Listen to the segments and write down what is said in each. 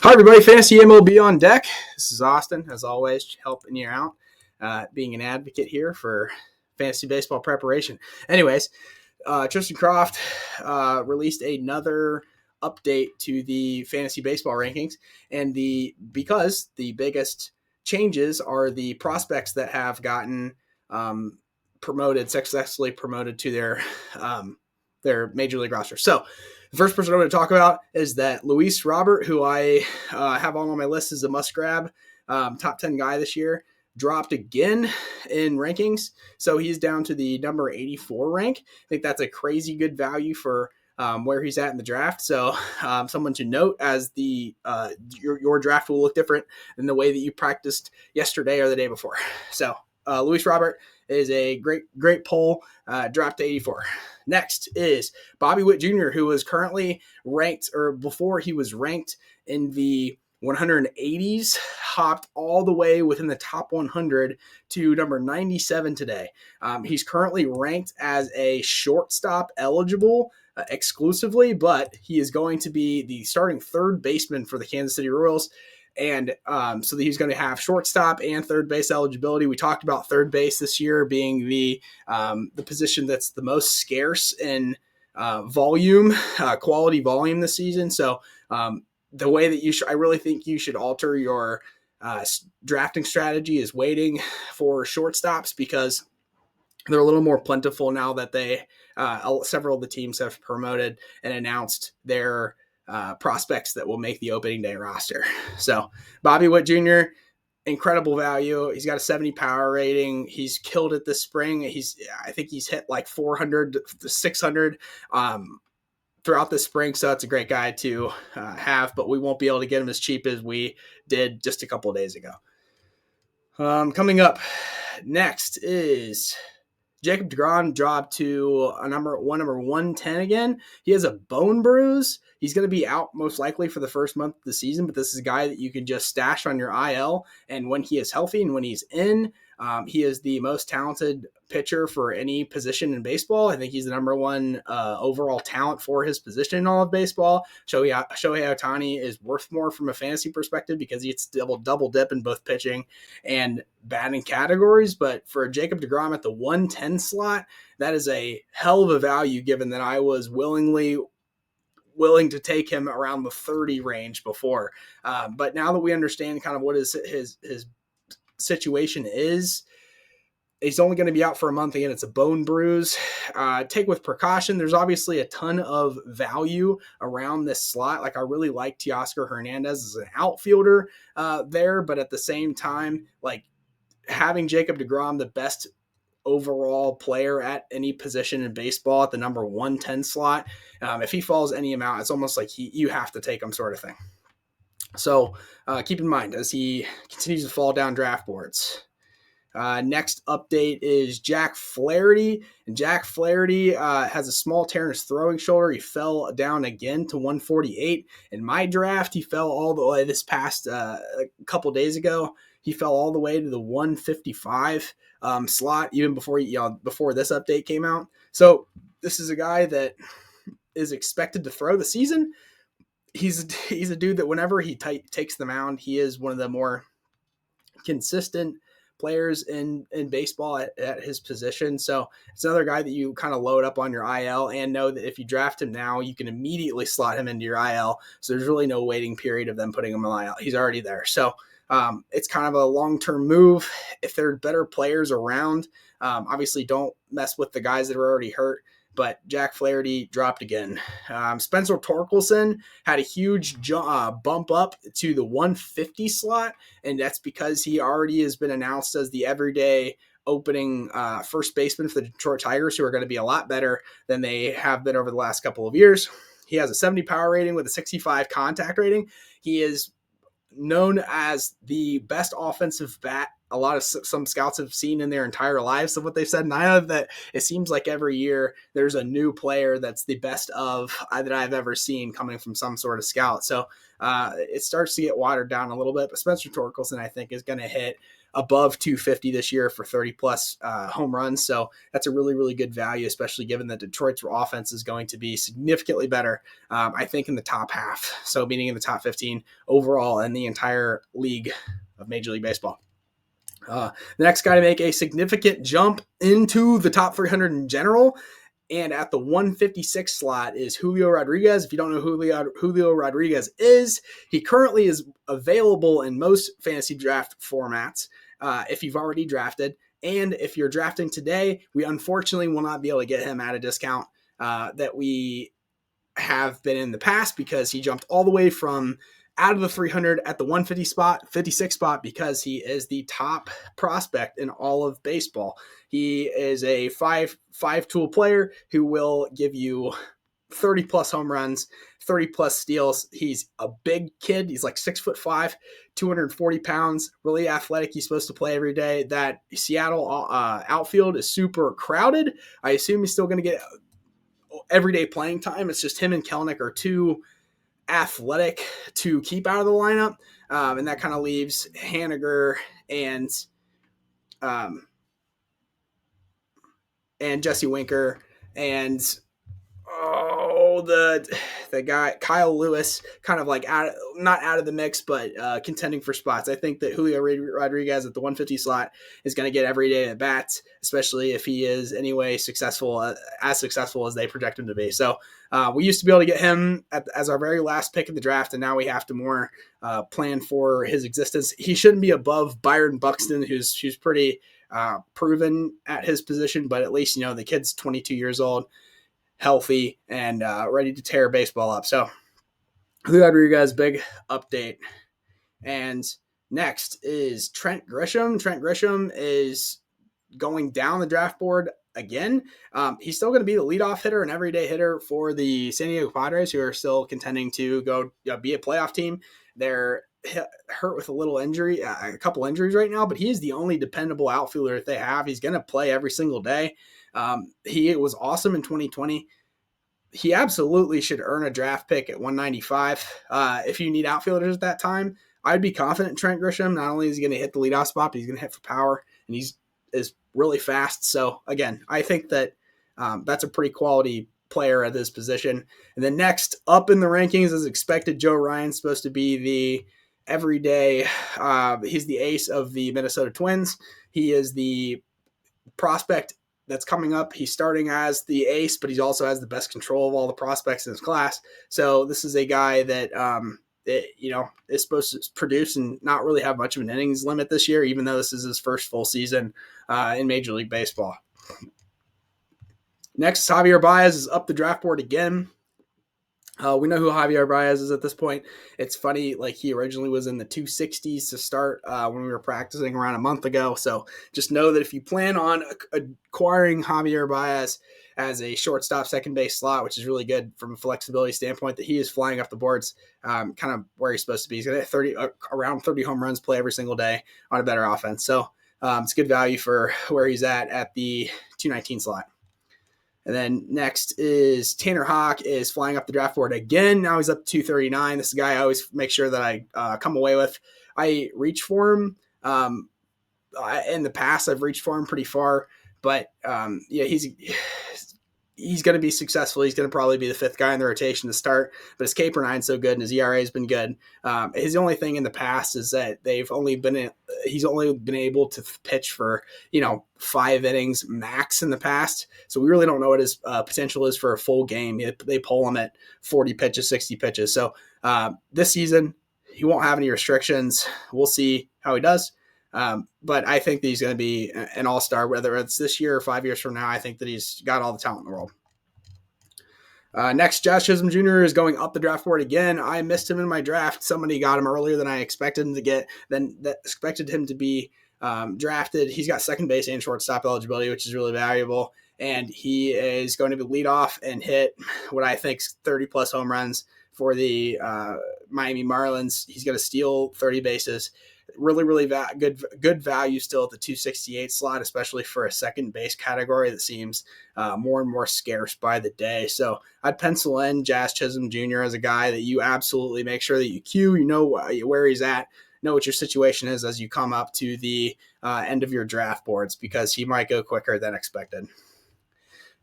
Hi, everybody. Fantasy MLB On Deck. This is Austin, as always, helping you out, being an advocate here for fantasy baseball preparation. Anyways, Tristan Croft released another update to the fantasy baseball rankings, and because the biggest changes are the prospects that have gotten successfully promoted to their major league roster. So the first person I'm going to talk about is that Luis Robert, who I have on my list as a must-grab top 10 guy this year, dropped again in rankings. So he's down to the number 84 rank. I think that's a crazy good value for where he's at in the draft. So someone to note, as your draft will look different than the way that you practiced yesterday or the day before. So Luis Robert is a great pull, dropped to 84. Next is Bobby Witt Jr., who was currently ranked, or before he was ranked in the 180s, hopped all the way within the top 100 to number 97 today. He's currently ranked as a shortstop eligible exclusively, but he is going to be the starting third baseman for the Kansas City Royals. And so he's going to have shortstop and third base eligibility. We talked about third base this year being the position that's the most scarce in quality volume this season. So the way that I really think you should alter your drafting strategy is waiting for shortstops, because they're a little more plentiful now that several of the teams have promoted and announced their prospects that will make the opening day roster. So Bobby Witt Jr., incredible value. He's got a 70 power rating. He's killed it this spring. I think he's hit like 400 to 600 throughout the spring. So that's a great guy to have, but we won't be able to get him as cheap as we did just a couple of days ago. Coming up next is Jacob deGrom, dropped to number 110 again. He has a bone bruise. He's going to be out most likely for the first month of the season, but this is a guy that you can just stash on your IL. And when he is healthy and when he's in, he is the most talented pitcher for any position in baseball. I think he's the number one overall talent for his position in all of baseball. Shohei Ohtani is worth more from a fantasy perspective because he's double dip in both pitching and batting categories. But for Jacob deGrom at the 110 slot, that is a hell of a value, given that I was willing to take him around the 30 range before. But now that we understand kind of what his situation is, he's only going to be out for a month. Again, it's a bone bruise. Take with precaution. There's obviously a ton of value around this slot. Like, I really like Teoscar Hernandez as an outfielder there, but at the same time, like, having Jacob deGrom, the best overall player at any position in baseball, at the number 110 slot, if he falls any amount, it's almost like you have to take him, sort of thing. So keep in mind as he continues to fall down draft boards. Next update is Jack Flaherty. And Jack Flaherty has a small tear in his throwing shoulder. He fell down again to 148. In my draft, he fell all the way this past a couple days ago. He fell all the way to the 155 slot, even before this update came out. So this is a guy that is expected to throw the season. He's a dude that whenever he takes the mound, he is one of the more consistent players in baseball at his position. So it's another guy that you kind of load up on your IL and know that if you draft him now, you can immediately slot him into your IL. So there's really no waiting period of them putting him on IL. He's already there. So it's kind of a long-term move. If there are better players around, obviously don't mess with the guys that are already hurt. But Jack Flaherty dropped again. Spencer Torkelson had a huge bump up to the 150 slot, and that's because he already has been announced as the everyday opening first baseman for the Detroit Tigers, who are going to be a lot better than they have been over the last couple of years. He has a 70 power rating with a 65 contact rating. He is known as the best offensive bat some scouts have seen in their entire lives of what they've said. And I know that it seems like every year there's a new player that's the best that I've ever seen coming from some sort of scout. So it starts to get watered down a little bit, but Spencer Torkelson, I think, is going to hit above 250 this year for 30 plus home runs. So that's a really, really good value, especially given that Detroit's offense is going to be significantly better, I think, in the top half. So meaning in the top 15 overall in the entire league of Major League Baseball. The next guy to make a significant jump into the top 300 in general and at the 156 slot is Julio Rodriguez. If you don't know who Julio Rodriguez is, he currently is available in most fantasy draft formats if you've already drafted. And if you're drafting today, we unfortunately will not be able to get him at a discount that we have been in the past because he jumped all the way from out of the 300 at the 56 spot because he is the top prospect in all of baseball. He is a five-tool player who will give you 30 plus home runs, 30 plus steals. He's a big kid. He's like 6'5", 240 pounds, really athletic. He's supposed to play every day. That Seattle outfield is super crowded. I assume he's still going to get everyday playing time. It's just him and Kelenic are too athletic to keep out of the lineup, and that kind of leaves Haniger and Jesse Winker and the guy Kyle Lewis, kind of like not out of the mix, but contending for spots. I think that Julio Rodriguez at the 150 slot is going to get every day at bats, especially if he is anyway successful as they project him to be. So we used to be able to get him as our very last pick in the draft, and now we have to more plan for his existence. He shouldn't be above Byron Buxton, who's pretty proven at his position, but at least the kid's 22 years old, healthy, and ready to tear baseball up. So Julio Rodriguez, big update. And next is Trent Grisham. Trent Grisham is going down the draft board again. He's still going to be the leadoff hitter and everyday hitter for the San Diego Padres, who are still contending to go be a playoff team. They're hurt with a couple injuries right now, but he is the only dependable outfielder that they have. He's going to play every single day. He was awesome in 2020. He absolutely should earn a draft pick at 195. If you need outfielders at that time, I'd be confident in Trent Grisham. Not only is he going to hit the leadoff spot, but he's going to hit for power, and is really fast. So again, I think that that's a pretty quality player at this position. And then next up in the rankings, as expected, Joe Ryan's supposed to be the everyday. He's the ace of the Minnesota Twins. He is the prospect that's coming up. He's starting as the ace, but he also has the best control of all the prospects in his class. So this is a guy that is supposed to produce and not really have much of an innings limit this year, even though this is his first full season in Major League Baseball. Next, Javier Baez is up the draft board again. We know who Javier Baez is at this point. It's funny, like he originally was in the 260s to start when we were practicing around a month ago. So just know that if you plan on acquiring Javier Baez as a shortstop, second base slot, which is really good from a flexibility standpoint, that he is flying up the boards kind of where he's supposed to be. He's going to hit around 30 home runs, play every single day on a better offense. So it's good value for where he's at the 219 slot. And then next is Tanner Houck is flying up the draft board again. Now he's up to 239. This is a guy I always make sure that I come away with. I reach for him. In the past, I've reached for him pretty far. But, he's going to be successful. He's going to probably be the fifth guy in the rotation to start. But his K/9 is so good, and his ERA has been good. His only thing in the past is that he's only been able to pitch for 5 innings max in the past. So we really don't know what his potential is for a full game. They pull him at 40 pitches, 60 pitches. So this season he won't have any restrictions. We'll see how he does. But I think that he's going to be an all-star, whether it's this year or 5 years from now. I think that he's got all the talent in the world. Next, Jazz Chisholm Jr. is going up the draft board again. I missed him in my draft. Somebody got him earlier than I expected him to get, expected him to be drafted. He's got second base and shortstop eligibility, which is really valuable. And he is going to be lead off and hit what I think is 30-plus home runs for the Miami Marlins. He's going to steal 30 bases. Really, really good value still at the 268 slot, especially for a second base category that seems more and more scarce by the day. So I'd pencil in Jazz Chisholm Jr. as a guy that you absolutely make sure that you queue, where he's at. know what your situation is as you come up to the end of your draft boards, because he might go quicker than expected.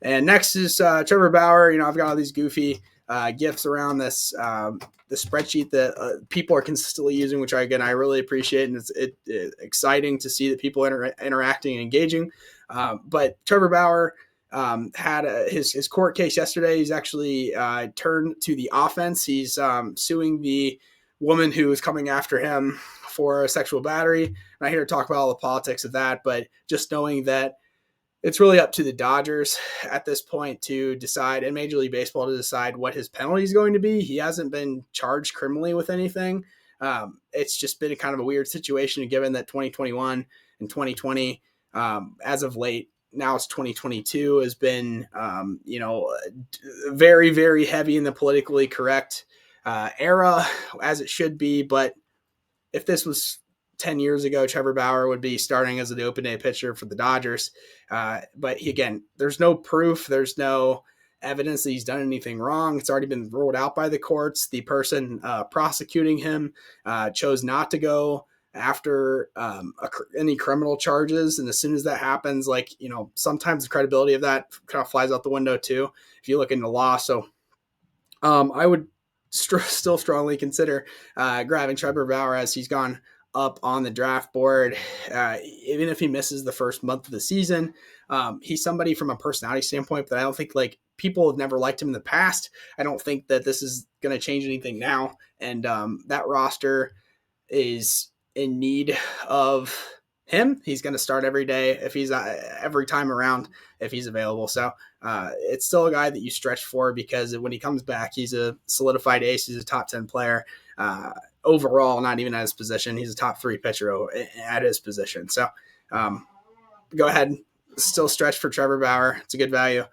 And next is Trevor Bauer. I've got all these goofy GIFs around this the spreadsheet that people are consistently using, which I really appreciate, and it's exciting to see that people are interacting and engaging. But Trevor Bauer had his court case yesterday. He's actually turned to the offense. He's suing the woman who is coming after him for a sexual battery. I'm not here to talk about all the politics of that, but just knowing that it's really up to the Dodgers at this point to decide, and Major League Baseball to decide what his penalty is going to be. He hasn't been charged criminally with anything. It's just been a kind of a weird situation, given that 2021 and 2020, as of late, now it's 2022, has been, very, very heavy in the politically correct era, as it should be. But if this was 10 years ago, Trevor Bauer would be starting as an open day pitcher for the Dodgers. But there's no proof. There's no evidence that he's done anything wrong. It's already been ruled out by the courts. The person prosecuting him chose not to go after any criminal charges. And as soon as that happens, sometimes the credibility of that kind of flies out the window too, if you look into law. So I would still strongly consider grabbing Trevor Bauer as he's gone up on the draft board. Even if he misses the first month of the season, he's somebody from a personality standpoint, but I don't think people have never liked him in the past. I don't think that this is going to change anything now. And that roster is in need of him. He's going to start every day if he's every time around if he's available. So it's still a guy that you stretch for, because when he comes back, he's a solidified ace. He's a top 10 player overall, not even at his position. He's a top 3 pitcher at his position. So go ahead, still stretch for Trevor Bauer. It's a good value.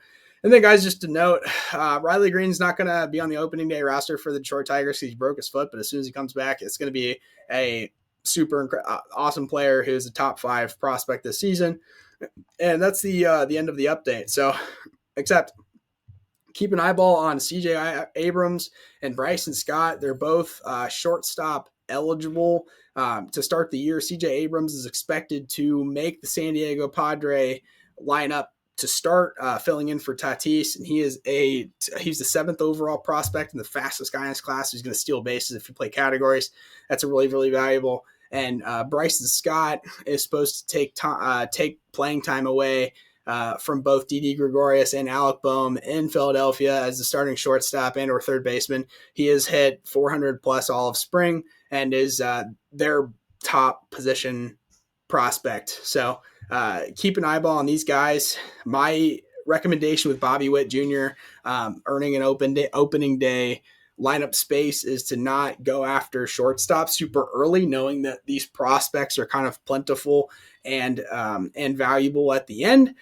And then, guys, just to note, Riley Green's not going to be on the opening day roster for the Detroit Tigers because he broke his foot. But as soon as he comes back, it's going to be a super awesome player who's a top 5 prospect this season. And that's the end of the update. So, except keep an eyeball on CJ Abrams and Bryson Scott. They're both shortstop eligible to start the year. CJ Abrams is expected to make the San Diego Padre lineup to start, filling in for Tatis, and he's the 7th overall prospect and the fastest guy in his class. He's going to steal bases if you play categories. That's a really, really valuable. And Bryson Scott is supposed to take playing time away from both Didi Gregorius and Alec Boehm in Philadelphia as the starting shortstop and or third baseman. He has hit 400 plus all of spring and is their top position prospect. So keep an eyeball on these guys. My recommendation with Bobby Witt Jr. Earning an opening day lineup space is to not go after shortstop super early, knowing that these prospects are kind of plentiful and valuable at the end.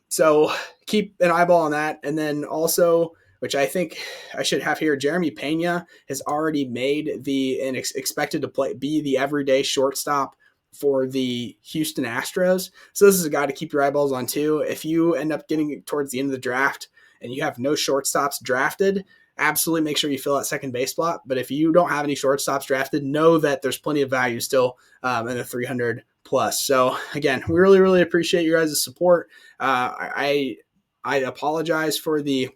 So keep an eyeball on that. And then also, which I think I should have here, Jeremy Pena has already made and expected to be the everyday shortstop for the Houston Astros. So this is a guy to keep your eyeballs on too. If you end up getting towards the end of the draft and you have no shortstops drafted, absolutely make sure you fill out second base spot. But if you don't have any shortstops drafted, know that there's plenty of value still in the 300 plus. So again, we really, really appreciate you guys' support. I apologize for the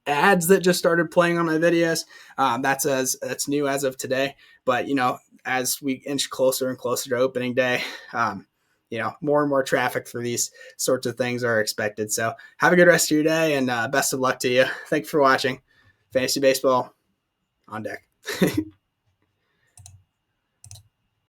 ads that just started playing on my videos. That's new as of today. But as we inch closer and closer to opening day, more and more traffic for these sorts of things are expected. So have a good rest of your day, and best of luck to you. Thanks for watching Fantasy Baseball on Deck.